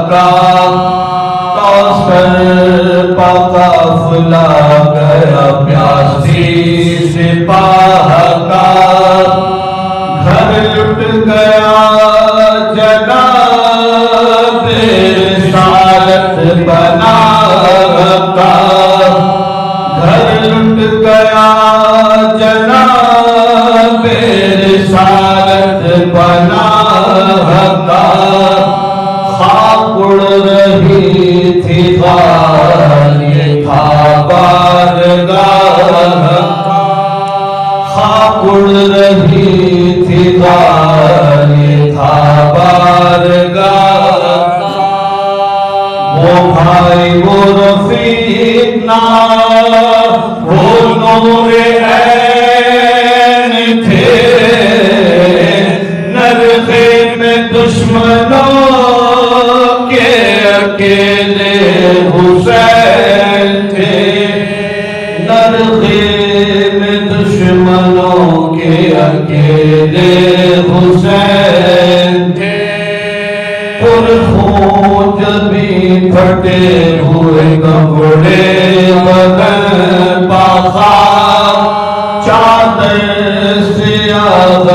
کا کوثر پا قافلہ گیا پیاسی سپاہ کا گھر لٹ گیا جناب رسالت پناہ کا گھر لٹ گیا جناب رسالت پناہ کا خاک اڑ رہی تھی خالی تھا بارگاہ کا خاک اڑ رہی تھی خالی تھا بارگاہ کا وہ بھائی وہ رفیق نا وہ نور عین تھے نرخے میں دشمنوں کے اکیلے حسین تھے نرخے میں دشمنوں کے اکیلے حسین تھے پرخون جبھی پھٹے ہوئے کپڑے بدن پاخار چادر سیاہ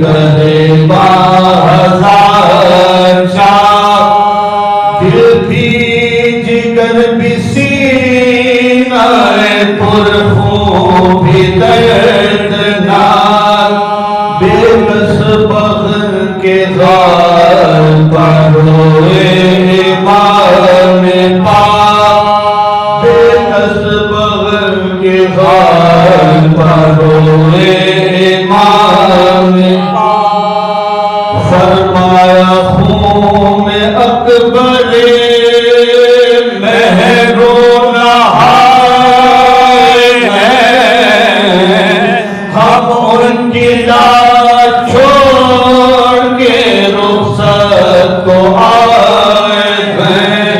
گریباں ہزار چاک دل بھی جگر بھی سینہ پرخون بھی دردناک بے بس بغن کے غار پر روئے امام پاک بے بس بغن کے غار پر روئے امام پاک فرمایا خون میں اکبر مہرو نہائے ہیں ہم ان کی لاش چھوڑ کے رخصت کو آئے ہیں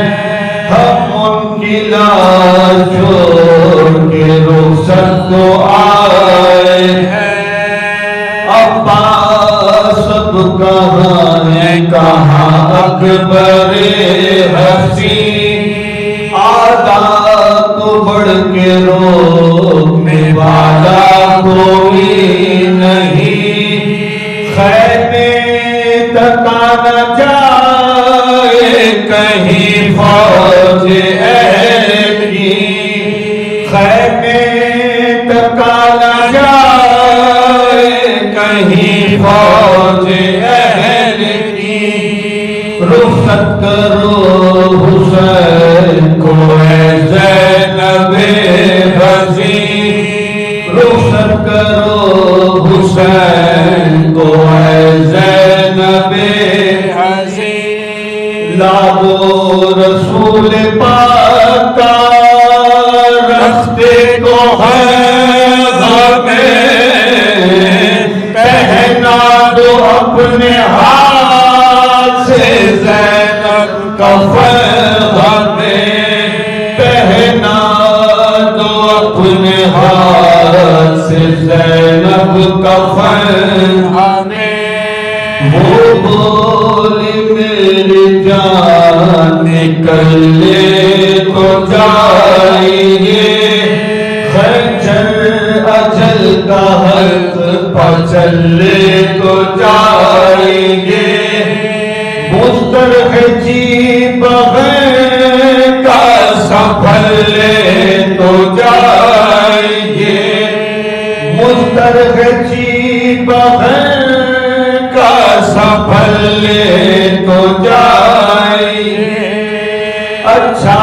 ہم ان کی لاش چھوڑ کے رخصت کو آئے ہیں عباس سب کہاں ہے کہاں اکبر حسین آدھا تو بڑھ کے روکنے والا کوئی نہیں خیمے تکا نہ جائے کہیں فوج اہل کی خیمے تکا نہ جائے کہیں فوج اہل کی رخصت کرو حسین کو اے زینب حسین رخصت کرو حسین کو اے زینب حسین لادو رسول پاک کا رستے کو ہے ہمیں پہنا دو اپنے ہاتھ سے زینب کفن ہمیں پہنا دو اپنے ہاتھ سے زینب کفن ہمیں وہ بولی میری جان نکلے تو جائیے خنجر اجل کا حق پچلے تو جائیں گے مسترح جی بغیر کا سنبھل لے تو جائیں گے مسترح جی بغیر کا سنبھل لے تو جائیں گے اچھا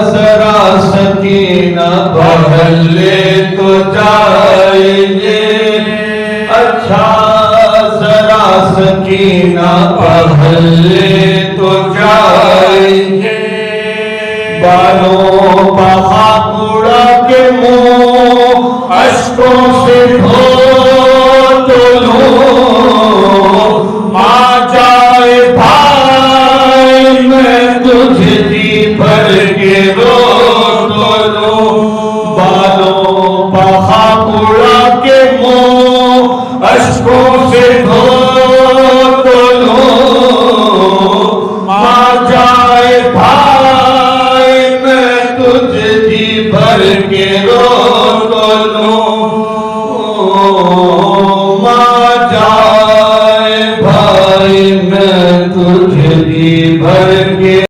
ذرا سکینہ بڑھ لے تو جائیں گے اچھا ذرا سکینہ بڑھ لے تو جائیں گے بالوں خاک اڑا کے منہ اشکوں سے دھو تو لوں ماں جائے بھائی میں تجھے دی بھر کے رو تو لوں بالوں خاک اڑا کے منہ اشکوں سے دھو تو لوں کے